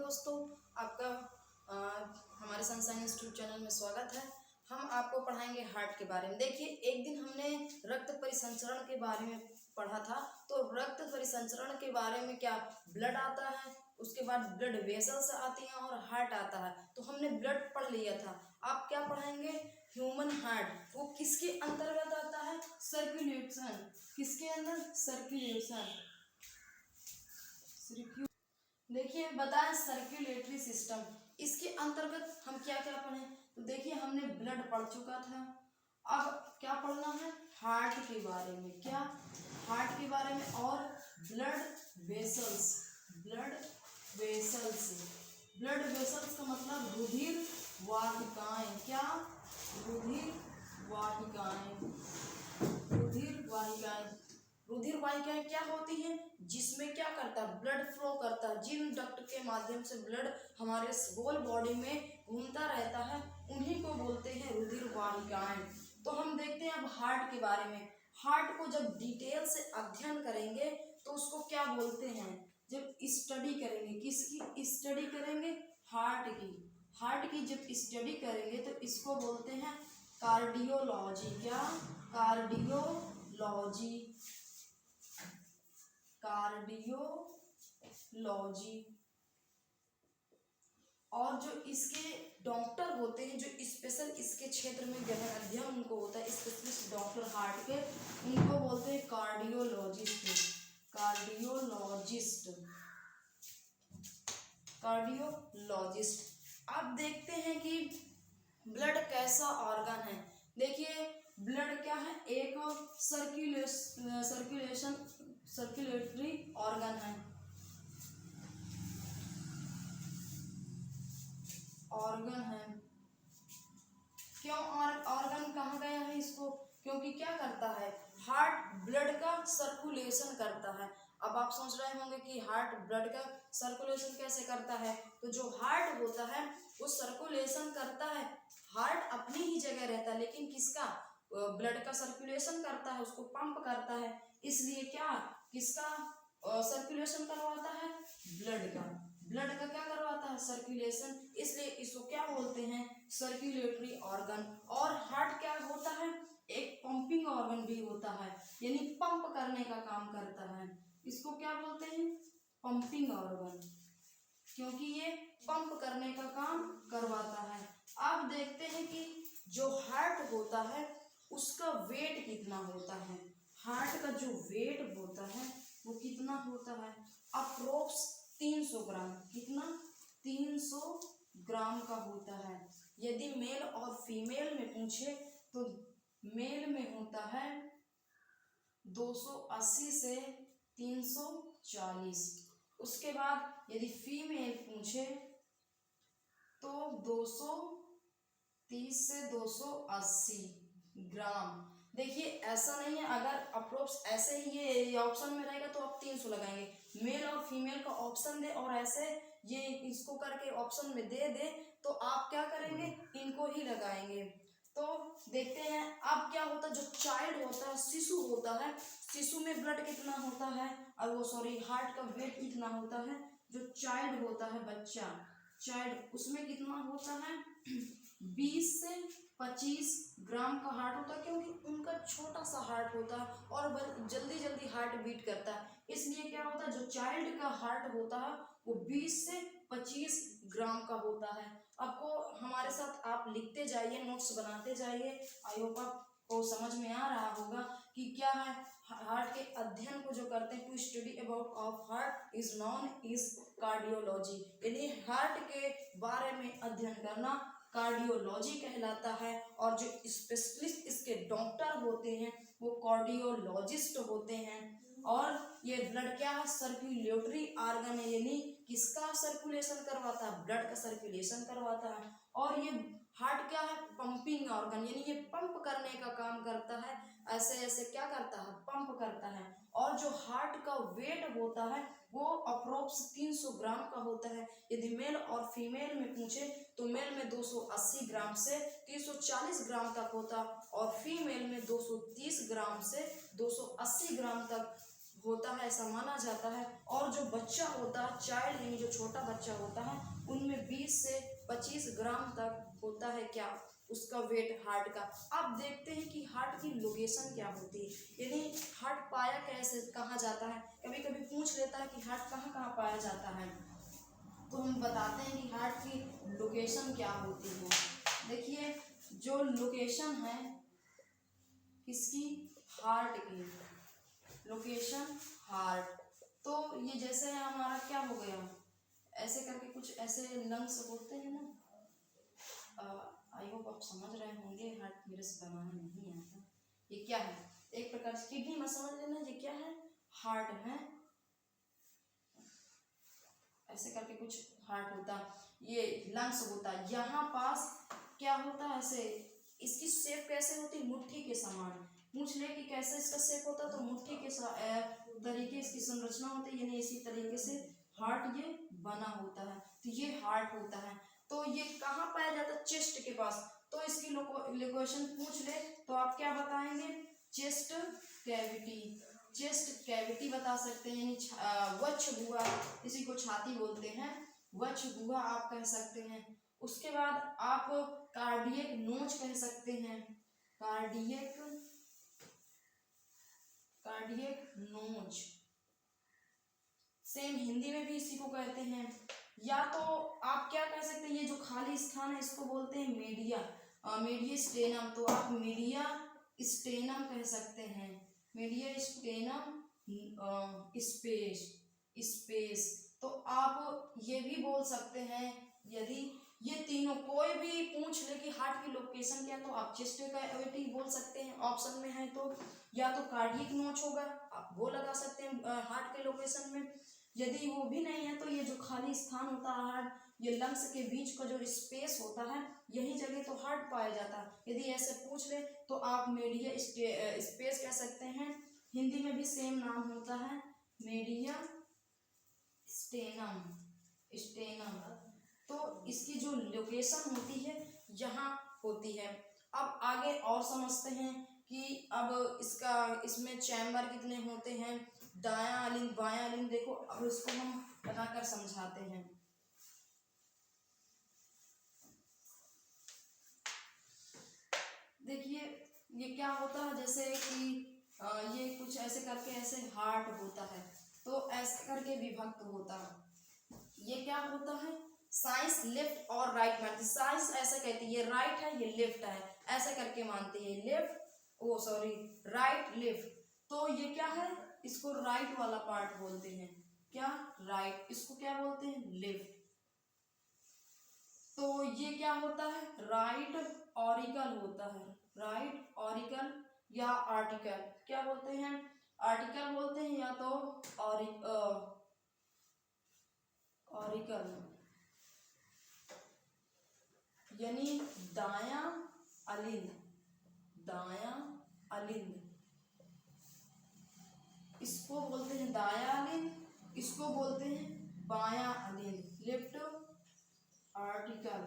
दोस्तों, आपका हमारे सनशाइन इंस्टीट्यूट चैनल में स्वागत है। हम आपको पढ़ाएंगे हार्ट के बारे में। देखिए, एक दिन हमने रक्त परिसंचरण के बारे में पढ़ा था। तो रक्त परिसंचरण के बारे में क्या ब्लड आता है, उसके बाद ब्लड वेसल्स आती हैं और हार्ट आता है। तो हमने ब्लड पढ़ लिया था। आप क्या पढ़ेंगे? Human heart. वो किसके अंतर्गत आता है? सर्कुलेशन। किसके अंदर? सर्कुलेशन। देखिए, बताएं सर्कुलेटरी सिस्टम, इसके अंतर्गत हम क्या क्या पढ़े। तो देखिए, हमने ब्लड पढ़ चुका था। अब क्या पढ़ना है? हार्ट के बारे में। क्या? हार्ट के बारे में। और blood vessels. Blood vessels. Blood vessels का मतलब रुधिर वाहिकाएं। क्या? रुधिर वाहिकाएं। रुधिर वाहिकाएं। रुधिर वाहिकाएं क्या होती हैं? जिसमें क्या करता है? ब्लड फ्लो करता है। जिन डक्ट के माध्यम से ब्लड हमारे होल बॉडी में घूमता रहता है, उन्हीं को बोलते हैं रुधिर वाहिकाएं। तो हम देखते हैं अब हार्ट के बारे में। हार्ट को जब डिटेल से अध्ययन करेंगे तो उसको क्या बोलते हैं? जब स्टडी करेंगे, किसकी स्टडी करेंगे? हार्ट की। हार्ट की जब स्टडी करेंगे तो इसको बोलते हैं कार्डियोलॉजी। क्या? कार्डियोलॉजी। कार्डियोलॉजी। और जो इसके डॉक्टर होते हैं, जो स्पेशल इसके क्षेत्र में गहन अध्ययन उनको होता है, स्पेशलिस्ट डॉक्टर हार्ट के, उनको बोलते हैं कार्डियोलॉजिस्ट। कार्डियोलॉजिस्ट। कार्डियोलॉजिस्ट। अब देखते हैं कि ब्लड कैसा ऑर्गन है। देखिए, ब्लड क्या है? एक सर्कुलेटरी ऑर्गन है। ऑर्गन है। क्यों ऑर्गन कहा गया है इसको? क्योंकि क्या करता है? हार्ट ब्लड का सर्कुलेशन करता है। अब आप सोच रहे होंगे कि हार्ट ब्लड का सर्कुलेशन कैसे करता है। तो जो हार्ट होता है वो सर्कुलेशन करता है। हार्ट अपनी ही जगह रहता है, लेकिन किसका? ब्लड का सर्कुलेशन करता है, उसको पंप करता है। इसलिए क्या? किसका सर्कुलेशन करवाता है? ब्लड का। ब्लड का क्या करवाता है? सर्कुलेशन। इसलिए इसको क्या बोलते हैं? Circulatory organ. और हार्ट क्या होता है? एक पंपिंग ऑर्गन भी होता है, यानी पंप करने का काम करता है। इसको क्या बोलते हैं? पंपिंग ऑर्गन, क्योंकि ये पंप करने का काम करवाता है। अब देखते हैं कि जो हार्ट होता है उसका वेट कितना होता है। हार्ट का जो वेट होता है वो कितना होता है? अप्रोक्स 300 ग्राम। कितना? 300 ग्राम का होता है। यदि मेल और फीमेल में पूछे तो मेल में होता है 280 से 340। उसके बाद यदि फीमेल पूछे तो 230 से 280 ग्राम। देखिए, ऐसा नहीं है, अगर अप्रोक्स ऐसे ही ये ऑप्शन में रहेगा तो आप 300 लगाएंगे। मेल और फीमेल का ऑप्शन दे और ऐसे ये इसको करके ऑप्शन में दे दे तो आप क्या करेंगे? इनको ही लगाएंगे। तो देखते हैं अब क्या होता है। जो चाइल्ड होता है, शिशु होता है, शिशु में ब्लड कितना होता है, और वो सॉरी हार्ट का वेट कितना होता है। जो चाइल्ड होता है, बच्चा, चाइल्ड, उसमें कितना होता है? 20 से 25 ग्राम का हार्ट होता है, क्योंकि उनका छोटा सा हार्ट होता है और जल्दी जल्दी हार्ट बीट करता है। इसलिए क्या होता है? जो चाइल्ड का हार्ट होता है वो 20 से 25 ग्राम का होता है। आपको हमारे साथ आप लिखते जाइए, नोट्स बनाते जाइए। आई होप आपको समझ में आ रहा होगा कि क्या है। हार्ट के अध्ययन को जो करते हैं, to study about of heart is known is cardiology, यानी हार्ट के बारे में अध्ययन करना कार्डियोलॉजी कहलाता है। और जो स्पेशलिस्ट इसके डॉक्टर होते हैं वो कार्डियोलॉजिस्ट होते हैं। और ये ब्लड क्या है? सर्कुलेटरी ऑर्गन है, यानी किसका सर्कुलेशन करवाता है? ब्लड का सर्कुलेशन करवाता है। और ये हार्ट क्या है? पंपिंग ऑर्गन, यानी ये पंप करने का काम करता है। ऐसे ऐसे क्या करता है? पंप करता है। और जो हार्ट का वेट होता है वो अप्रोक्स 300 ग्राम का होता है। यदि मेल और फीमेल में पूछे तो मेल में 280 ग्राम से 340 ग्राम तक होता, और फीमेल में 230 ग्राम से 280 ग्राम तक होता है ऐसा माना जाता है। और जो बच्चा होता है, चाइल्ड यानी जो छोटा बच्चा होता है, उनमें 20 से 25 ग्राम तक होता है क्या, उसका वेट हार्ट का। अब देखते हैं कि हार्ट की लोकेशन क्या होती है, यानी हार्ट पाया कैसे कहाँ जाता है। कभी कभी पूछ लेता है कि हार्ट कहाँ कहाँ पाया जाता है, तो हम बताते हैं कि हार्ट की लोकेशन क्या होती है। देखिए जो लोकेशन है किसकी, हार्ट की लोकेशन, हार्ट। तो ये जैसे हमारा क्या हो गया, ऐसे करके कुछ ऐसे लंग्स होते हैं ना, आई होप आप समझ रहे होंगे, हार्ट मेरे से बनाना नहीं आता। ये क्या है, एक प्रकार से किडनी में समझ लेना, ये क्या है, हार्ट है, ऐसे करके कुछ हार्ट होता है, ये लंग्स होता है। यहाँ पास क्या होता है, ऐसे इसकी शेप कैसे होती है, मुट्ठी के समान। पूछ ले कि कैसे इसका शेप होता है, तो मुट्ठी के तरीके इसकी संरचना होती है, यानी इसी तरीके से हार्ट ये बना होता है। तो ये हार्ट होता है। तो ये कहाँ पाया जाता है, चेस्ट के पास। तो इसकी लोकेशन पूछ ले तो आप क्या बताएंगे, चेस्ट कैविटी, चेस्ट कैविटी बता सकते हैं, यानी वक्ष गुहा, इसी को छाती बोलते हैं, वक्ष गुहा आप कह सकते हैं। उसके बाद आप कार्डियक नोच कह सकते हैं, कार्डियक कार्डियक नोच, सेम हिंदी में भी इसी को कहते हैं। या तो आप क्या कह सकते हैं, ये जो खाली स्थान है इसको बोलते हैं मीडिया, मीडिया स्टेनम, तो आप मीडिया स्टेनम कह सकते हैं, मीडिया स्टेनम स्पेस, स्पेस। तो आप ये भी बोल सकते हैं, यदि ये तीनों कोई भी पूछ ले कि हार्ट की लोकेशन क्या, तो आप चेस्ट कैविटी बोल सकते हैं, ऑप्शन में है तो। या तो कार्डियक नोच होगा, आप वो लगा सकते हैं हार्ट के लोकेशन में। यदि वो भी नहीं है तो ये जो खाली स्थान होता है हार्ट, ये लंग्स के बीच का जो स्पेस होता है, यही जगह तो हार्ट पाया जाता है। यदि ऐसे पूछ ले तो आप मीडिया स्पेस कह सकते हैं, हिंदी में भी सेम नाम होता है, मीडिया स्टेनम, स्टेनम। तो इसकी जो लोकेशन होती है यहाँ होती है। अब आगे और समझते हैं कि अब इसमें चैम्बर कितने होते हैं, दायां अलिंद बायां अलिंद। देखो अब इसको हम बनाकर समझाते हैं। देखिए ये क्या होता है, जैसे कि ये कुछ ऐसे करके ऐसे हार्ट होता है, तो ऐसे करके विभक्त होता है। ये क्या होता है, साइंस लेफ्ट और राइट मानती, साइंस ऐसे कहती है ये राइट है ये लेफ्ट है, ऐसे करके मानती है, लेफ्ट ओ सॉरी राइट लेफ्ट। तो ये क्या है, इसको राइट वाला पार्ट बोलते हैं, क्या राइट, इसको क्या बोलते हैं लेफ्ट। तो ये क्या होता है, राइट ऑरिकल होता है, राइट ऑरिकल या आर्टिकल, क्या बोलते हैं, आर्टिकल बोलते हैं या तो ऑरिकल, यानी दायां अलिंद, दायां अलिंद, इसको बोलते हैं दायां अलिंद, इसको बोलते हैं बायां अलिंद, left article,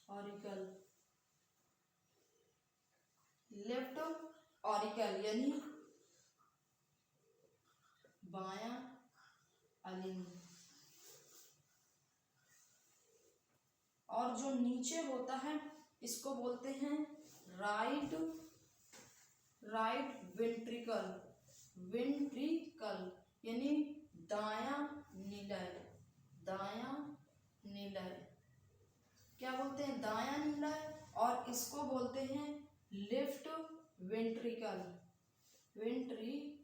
auricle, left auricle यानी बायां अलिंद। और जो नीचे होता है इसको बोलते हैं राइट, राइट वेंट्रिकल, वेंट्रिकल यानी दायां निलय, दायां निलय, क्या बोलते हैं दायां निलय। और इसको बोलते हैं लेफ्ट वेंट्रिकल, वेंट्रिकल,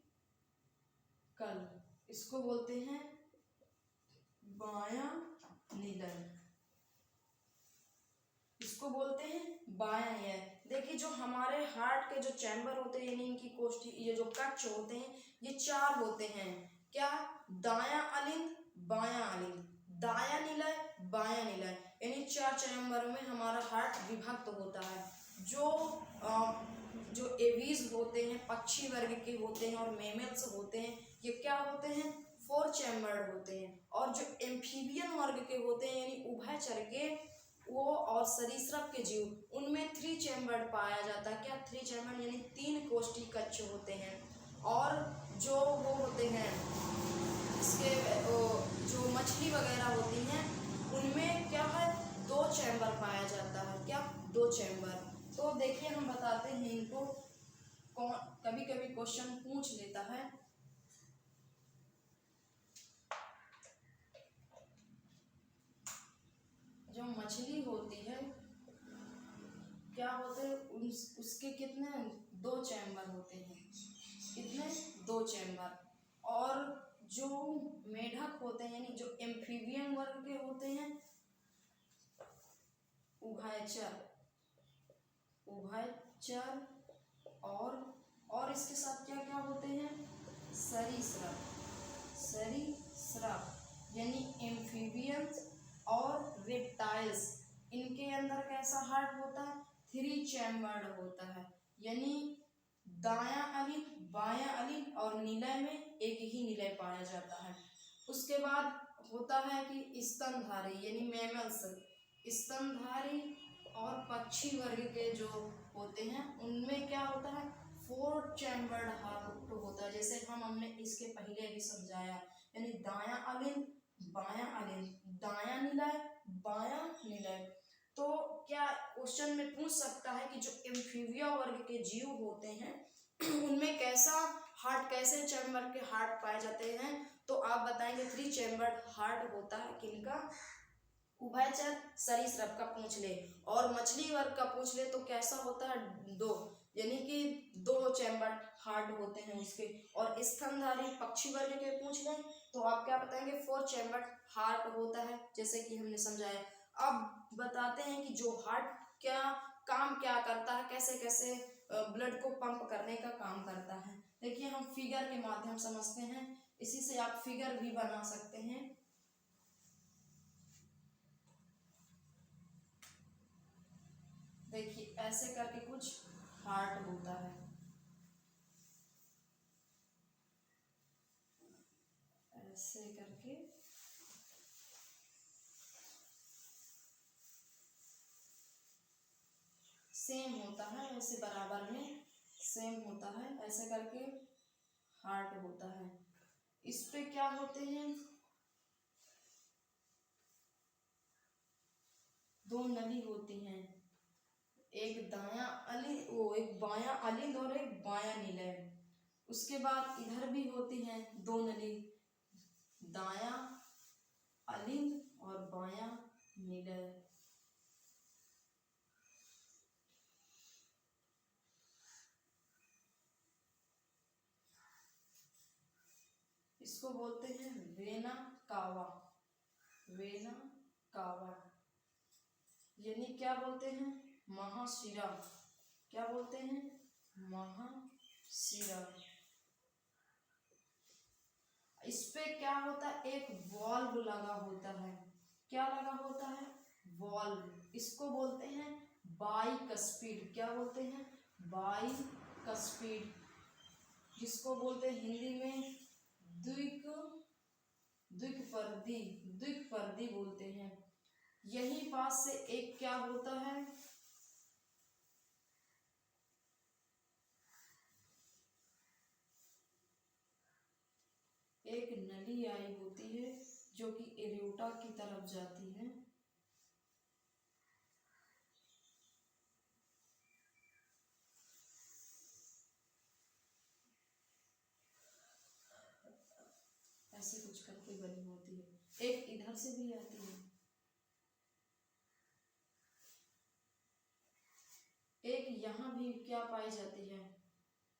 इसको बोलते हैं बायां निलय, इसको बोलते हैं बायां निलय। देखिए जो हमारे हार्ट के जो चैम्बर होते हैं, यानी इनकी कोष्ठी, ये जो कक्ष होते हैं, ये 4 होते हैं, क्या, दायां अलिंद, बायां अलिंद, दायां निलय, बायां निलय, यानी 4 चैम्बरों में हमारा हार्ट विभक्त होता है। जो एवीज होते हैं, पक्षी वर्ग के होते हैं और मेमल्स होते हैं, ये क्या होते हैं, 4 चैम्बर्ड होते हैं। और जो एम्फीबियन वर्ग के होते हैं, यानी उभयचर के, वो और सरीसृप के जीव उनमें 3 चैम्बर्ड पाया जाता है। क्या 3 चैम्बर्ड यानी 3 कोष्ठी कक्ष होते हैं। और जो वो होते हैं इसके जो मछली वगैरह होती हैं उनमें क्या है 2 चैम्बर पाया जाता है। क्या 2 चैम्बर। तो देखिए हम बताते हैं इनको, कौन कभी कभी क्वेश्चन पूछ लेता है। जो मछली होती है क्या होते हैं उसके कितने 2 चैम्बर होते हैं। कितने 2 चैम्बर। और जो मेढक होते हैं यानी जो एम्फीबियन वर्ग के होते हैं, उभयचर और इसके साथ क्या क्या होते हैं सरीसृप यानी एम्फीबियंस और रेप्टाइल्स। इनके अंदर कैसा हार्ट होता है 3 चैम्बर्ड होता है। यानी दायां अलिंद बायां अलिंद और निलय में एक ही निलय पाया जाता है। उसके बाद होता है कि स्तनधारी यानी मैमल्स, स्तनधारी और पक्षी वर्ग के जो होते हैं उनमें क्या होता है 4 चैम्बर्ड हार्ट होता है। जैसे हमने इसके पहले भी समझाया, यानी दायां अलिंद बायां अलिंद, दायां निलय बायां निलय। तो क्या क्वेश्चन में पूछ सकता है कि जो एम्फीबिया वर्ग के जीव होते हैं उनमें कैसा हार्ट, कैसे चैम्बर के हार्ट पाए जाते हैं। तो आप बताएंगे 3 चैम्बर्ड हार्ट होता है किनका, उभयचर सरीसृप का पूछ ले। और मछली वर्ग का पूछ ले तो कैसा होता है 2, यानी कि 2 चैम्बर हार्ट होते हैं उसके। और स्तनधारी पक्षी वर्ग के पूछ लें तो आप क्या बताएंगे 4 चैम्बर हार्ट होता है, जैसे कि हमने समझाया। अब बताते हैं कि जो हार्ट क्या काम क्या करता है, कैसे कैसे ब्लड को पंप करने का काम करता है। देखिए हम फिगर के माध्यम समझते हैं, इसी से आप फिगर भी बना सकते हैं। देखिए ऐसे करके कुछ हार्ट होता है, ऐसे करके सेम होता है, ऐसे बराबर में सेम होता है, ऐसे करके हार्ट होता है। इस पे क्या होते हैं 2 नली होती हैं, एक दायां अलिंद एक बायां अलिंद और एक बायां निलय। उसके बाद इधर भी होती हैं 2 नली, दायां अलिंद और बायां निलय। इसको बोलते हैं वेना कावा, वेना कावा। यानी क्या बोलते हैं महाशिरा, क्या बोलते हैं महाशिरा। इस पे क्या होता है एक वॉल्व लगा होता है, क्या लगा होता है वॉल्व। इसको बोलते हैं बाइकस्पिड, क्या बोलते हैं बाइकस्पिड, जिसको बोलते हैं हिंदी में द्विपर्दी बोलते हैं। यही पास से एक क्या होता है एक नली आई होती है जो कि एरियोटा की तरफ जाती है। ऐसे कुछ करके बनी होती है, एक इधर से भी आती है, एक यहाँ भी क्या पाई जाती है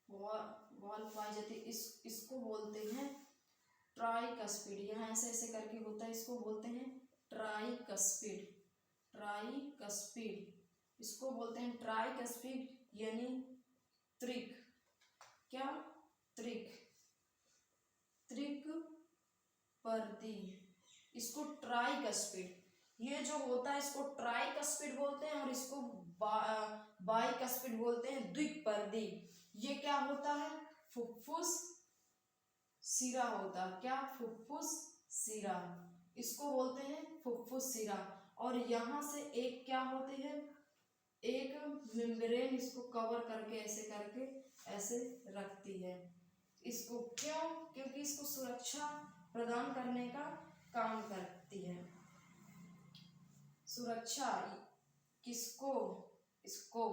वॉल पाई जाती है। इसको बोलते हैं ट्राइकस्पिड, यहाँ ऐसे ऐसे करके होता है, इसको बोलते हैं ट्राइकस्पिड, ट्राइकस्पिड। इसको बोलते हैं ट्राइकस्पिड यानी त्रिक, क्या त्रिक, त्रिक पर्दी। इसको ट्राइकस्पिड, ये जो होता है इसको ट्राइकस्पिड बोलते हैं और इसको बाइकस्पिड बोलते हैं द्विपर्दी। ये क्या होता है फुफ्फुस सिरा होता है, क्या फुफ्फुस सिरा, इसको बोलते हैं फुफ्फुस सिरा। और यहाँ से एक क्या होती है, एक मेम्ब्रेन इसको कवर करके ऐसे रखती है। इसको क्यों? क्योंकि इसको सुरक्षा प्रदान करने का काम करती है। सुरक्षा किसको? इसको।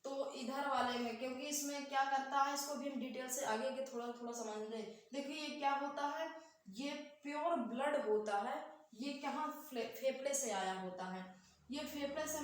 तो इधर वाले में, क्योंकि इसमें क्या करता है, इसको भी हम डिटेल से आगे के थोड़ा थोड़ा समझ लें। देखिए ये क्या होता है, ये प्योर ब्लड होता है। ये कहाँ? फेफड़े से आया होता है। ये फेफड़े से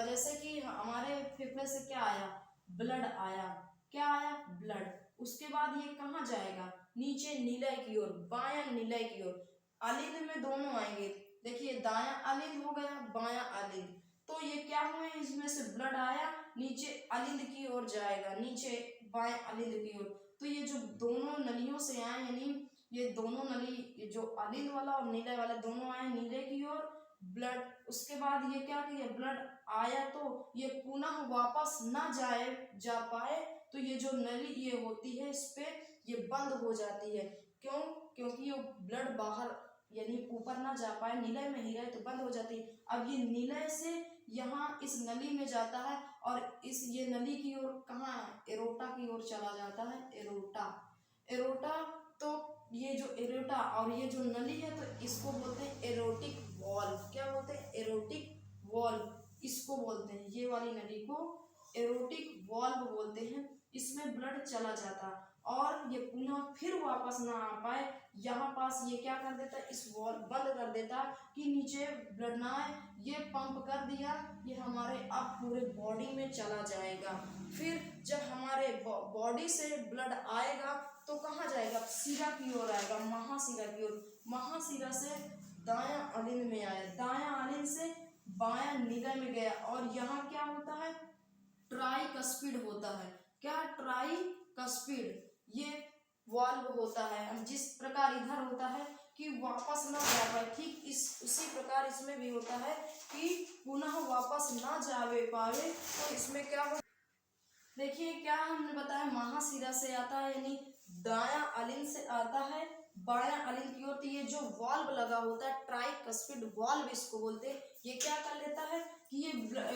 जैसे कि हमारे फेफड़े से क्या आया? ब्लड आया। क्या आया? ब्लड। उसके बाद ये कहाँ जाएगा? नीचे नीलय की ओर, बायां नीलय की ओर। अलिंद में दोनों आएंगे। देखिए दायां अलिंद हो गया, बायां अलिंद। तो ये क्या हुए, इसमें से ब्लड आया, नीचे अलिंद की ओर जाएगा, नीचे बाएं अलिंद की ओर। तो ये जो दोनों नलियों से आए, यानी ये दोनों नली, ये जो अलिंद वाला और नीले वाला दोनों आए नीले की ओर, ब्लड। उसके बाद ये क्या किया, ब्लड आया तो ये पुनः वापस ना जा पाए, तो ये जो नली ये होती है इस पे ये बंद हो जाती है। क्यों? क्योंकि ये ब्लड बाहर यानी ऊपर ना जा पाए, नीलय में ही रहे तो बंद हो जाती है। अब ये नीलय से यहाँ इस नली में जाता है और ये नली की ओर कहाँ? एरोटा की ओर चला जाता है। एरोटा। तो ये जो एरोटा और ये जो नली है, तो इसको बोलते हैं एरोटिक वॉल्व। क्या बोलते हैं? एरोटिक वॉल्व इसको बोलते हैं। ये वाली नली को एरोटिक वॉल्व बोलते हैं। इसमें ब्लड चला जाता और ये पुनः फिर वापस ना आ पाए, यहाँ पास ये क्या कर देता है, इस वॉल्व बंद कर देता कि नीचे ब्लड ना आए। ये पंप कर दिया, ये हमारे अब पूरे बॉडी में चला जाएगा। फिर जब हमारे बॉडी से ब्लड आएगा तो कहाँ जाएगा? सिरा की ओर आएगा, महाशिरा की ओर। महाशिरा से दायां अलिंद में आया, दायां अलिंद से बायां नीलय में गया और यहाँ क्या होता है? ट्राइकस्पिड होता है। क्या? ट्राइकस्पिड ये वाल्व होता है। जिस प्रकार इधर होता है कि वापस ना जा पाए, ठीक उसी प्रकार इसमें भी होता है कि पुनः वापस ना जावे पावे। तो इसमें क्या हो, देखिए क्या हमने बताया, महाशिरा से आता है, यानी दायां अलिंद से आता है बायां अलिंद की ओर। तो ये जो वाल्व लगा होता है ट्राइकस्पिड वाल्व इसको बोलते हैं। ये क्या कर लेता है कि ये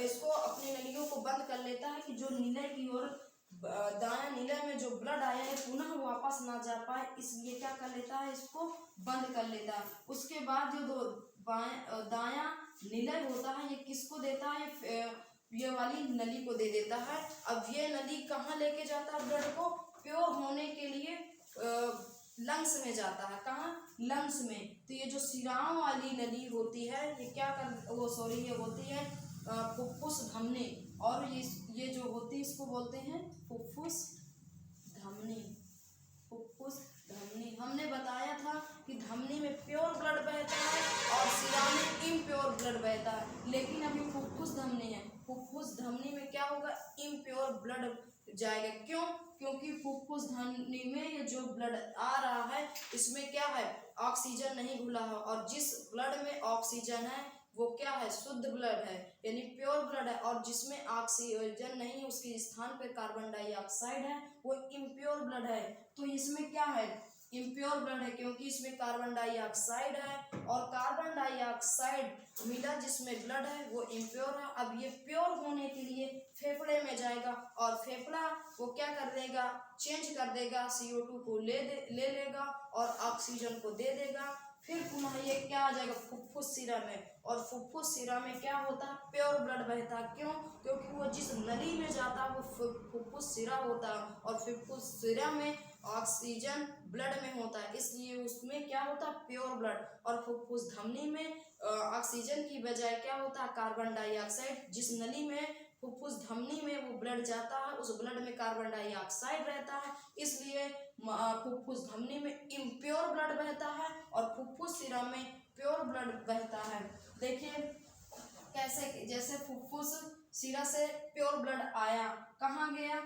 इसको अपनी नलियों को बंद कर लेता है कि जो नीले की ओर दायां नीले में जो ब्लड आया है पुनः वापस ना जा पाए, इसलिए क्या कर लेता है, इसको बंद कर लेता है। उसके बाद जो दायां नीले होता है, ये किसको देता है? ये वाली नली को दे देता है। अब ये नली कहाँ लेके जाता है ब्लड को? प्योर होने के लिए लंग्स में जाता है। कहाँ? लंग्स में। तो ये जो सिराओं वाली नली होती है, ये क्या कर ये होती है फुफ्फुस धमनी। और ये जो होती है इसको बोलते हैं फुफ्फुस धमनी। फुफ्फुस धमनी। हमने बताया था कि धमनी में प्योर ब्लड बहता है और सिरा में इम्प्योर ब्लड बहता है, लेकिन अभी फुफ्फुस धमनी है। फुफ्फुस धमनी में क्या होगा? इम्प्योर ब्लड जाएगा। क्यों? क्योंकि फुफ्फुस धमनी में ये जो ब्लड आ रहा है इसमें क्या है? ऑक्सीजन नहीं घुला है, और जिस ब्लड में ऑक्सीजन है वो क्या है? शुद्ध ब्लड है, यानी प्योर ब्लड है। और जिसमें ऑक्सीजन नहीं है उसके स्थान पे कार्बन डाइऑक्साइड है, वो इम्प्योर ब्लड है। तो इसमें क्या है? इम्प्योर ब्लड है, क्योंकि इसमें कार्बन डाइऑक्साइड है और कार्बन डाइऑक्साइड मिला जिसमें ब्लड है वो इम्प्योर है। अब ये प्योर होने के लिए फेफड़े में जाएगा और फेफड़ा वो क्या कर देगा? चेंज कर देगा, CO2 को ले लेगा और ऑक्सीजन को दे देगा। फिर पुनः ये क्या आ जाएगा? फुफ्फुस सिरा में। और फुफ्फुस सिरा में क्या होता है? प्योर ब्लड बहता। क्यों? क्योंकि वो जिस नली में जाता है वो फुफ्फुस सिरा होता है, और फुफ्फुस सिरा में ऑक्सीजन ब्लड में होता है, इसलिए उसमें क्या होता है? Pure blood. और फुफ्फुस धमनी में ऑक्सीजन की बजाय क्या होता है? Carbon dioxide. जिस नली में फुफ्फुस धमनी में वो ब्लड जाता है उस ब्लड में कार्बन डाइऑक्साइड रहता है, इसलिए फुफ्फुस धमनी में इम्प्योर ब्लड बहता है और फुफ्फुस सिरा में प्योर ब्लड बहता है। देखिए कैसे, जैसे फुफ्फुस सिरा से प्योर ब्लड आया, कहाँ गया?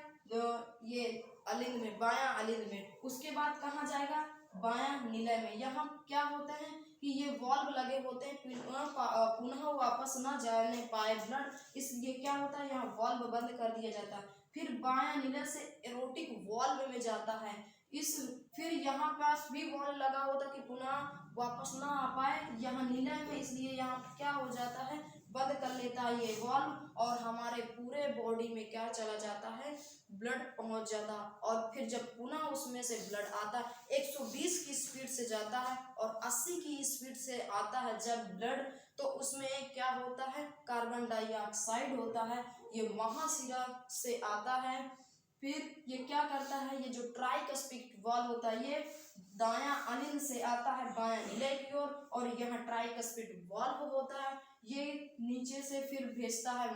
ये अलिंद में, बायां अलिंद में। उसके बाद कहाँ जाएगा? बायां नीलय में। यहाँ क्या होता है कि ये वॉल्व लगे होते हैं, पुनः वापस ना जाने पाए ब्लड, इसलिए क्या होता है? यहाँ वॉल्व बंद कर दिया जाता है। फिर बायां नीलय से एरोटिक वॉल्व में जाता है। इस फिर यहाँ पास भी वॉल लगा होता कि पुनः वापस ना आ पाए, यहाँ नीला में, इसलिए यहाँ क्या हो जाता है, बंद कर लेता है ये वॉल्व और हमारे पूरे बॉडी में क्या चला जाता है, ब्लड पहुंच जाता है। और फिर जब पुनः उसमें से ब्लड आता है 120 की स्पीड से जाता है और 80 की स्पीड से आता है जब ब्लड, तो उसमें क्या होता है, कार्बन डाइऑक्साइड होता है, ये महाशिरा से आता है। फिर ये क्या करता है, ये जो ट्राइकस्पिड वॉल्व होता है ये दायां अनिल से आता है बायां नीले की ओर, और यहाँ ट्राइकस्पिड वॉल्व होता है, ये नीचे से फिर भेजता है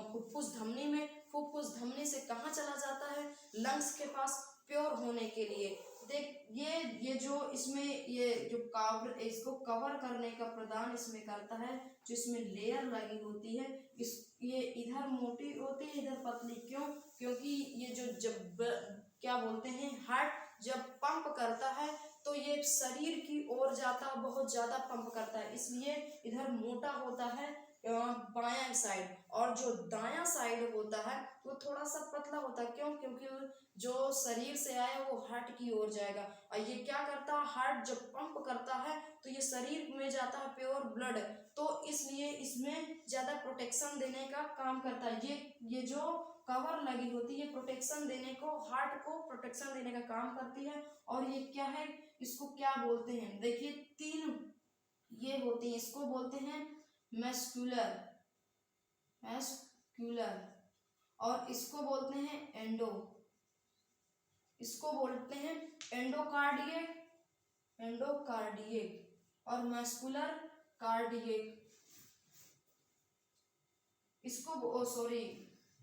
फुफ्फुस धमनी में, फुफ्फुस धमनी से कहाँ चला जाता है, लंग्स के पास प्योर होने के लिए। देख ये जो इसमें ये जो कवर, इसको कवर करने का प्रदान इसमें करता है, जो इसमें लेयर लगी होती है, इस ये इधर मोटी होती है इधर पतली, क्यों, क्योंकि ये जो जब क्या बोलते हैं, हार्ट जब पंप करता है तो ये शरीर की ओर जाता, बहुत ज्यादा पंप करता है, इसलिए इधर मोटा होता है बायां साइड, और जो दायां साइड होता है वो थोड़ा सा पतला होता है, क्यों, क्योंकि जो शरीर से आया वो हार्ट की ओर जाएगा। और ये क्या करता है, हार्ट जब पंप करता है तो ये शरीर में जाता है प्योर ब्लड, तो इसलिए इसमें ज्यादा प्रोटेक्शन देने का काम करता है। ये जो कवर लगी होती है प्रोटेक्शन देने को, हार्ट को प्रोटेक्शन देने का काम करती है। और ये क्या है, इसको क्या बोलते हैं, देखिए 3 ये होती है, इसको बोलते हैं मैस्कुलर, और इसको बोलते हैं इसको बोलते हैं एंडोकार्डियक और मैस्कुलर कार्डियक, इसको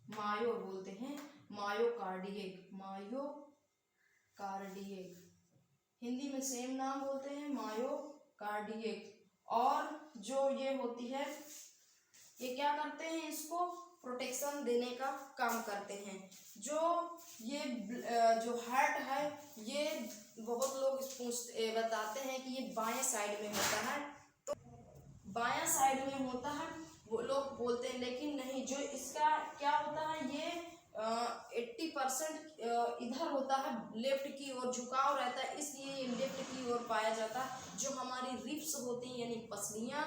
मायो बोलते हैं, मायोकार्डियक, हिंदी में सेम नाम बोलते हैं मायोकार्डियक। और जो ये होती है, ये क्या करते हैं, इसको प्रोटेक्शन देने का काम करते हैं। जो ये जो हार्ट है, ये बहुत लोग बताते हैं कि ये बाएं साइड में होता है, तो बायां साइड में होता है वो लोग बोलते हैं, लेकिन नहीं, जो इसका क्या होता है, ये 80% इधर होता है, लेफ्ट की ओर झुकाव रहता है, इसलिए ये लेफ्ट की ओर पाया जाता है। जो हमारी रिब्स होती हैं यानी पसलियां,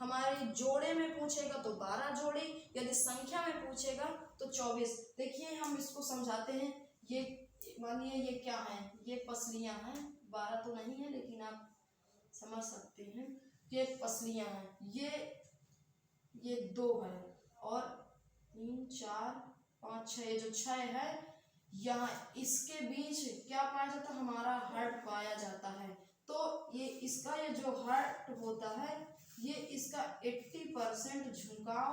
हमारे जोड़े में पूछेगा तो 12 जोड़े, यदि संख्या में पूछेगा तो 24। देखिए हम इसको समझाते हैं, ये मानिए ये क्या है, ये पसलियां हैं, 12 तो नहीं है लेकिन आप समझ सकते हैं, ये पसलियां हैं, ये 2 है और 3 4 5 6, ये जो 6 है, यहाँ इसके बीच क्या पाया जाता है, हमारा हार्ट पाया जाता है। तो ये इसका ये जो हार्ट होता है, ये इसका 80% झुकाव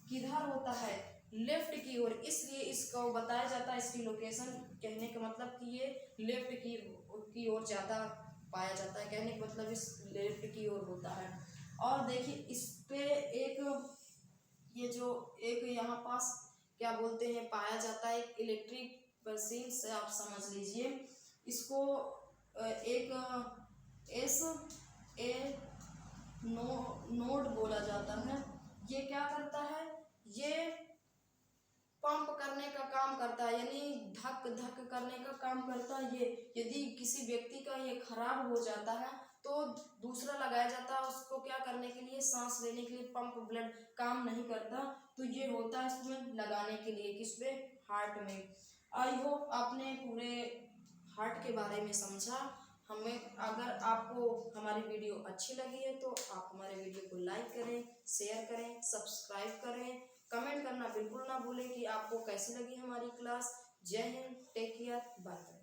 किधर होता है, लेफ्ट की ओर, इसलिए इसको बताया जाता है, इसकी लोकेशन कहने का मतलब कि ये लेफ्ट की ओर ज़्यादा पाया जाता है, कहने का मतलब इस लेफ्ट की ओर होता है। और देखिए इस पे ये जो एक यहाँ पास क्या बोलते हैं पाया जाता है, एक इलेक्ट्रिक मशीन से आप समझ लीजिए, इसको एक नोड बोला जाता है। ये क्या करता है, ये पंप करने का काम करता है, यानी धक धक करने का काम करता है। ये यदि किसी व्यक्ति का ये खराब हो जाता है तो दूसरा लगाया जाता है उसको क्या करने के लिए, सांस लेने के लिए, पंप ब्लड काम नहीं करता तो ये होता है इसमें लगाने के लिए, किसमें, हार्ट में। आई होप आपने पूरे हार्ट के बारे में समझा। हमें अगर आपको हमारी वीडियो अच्छी लगी है तो आप हमारे वीडियो को लाइक करें, शेयर करें, सब्सक्राइब करें, कमेंट करना बिल्कुल ना भूलें कि आपको कैसी लगी हमारी क्लास। जय हिंद, टेक केयर, बाय।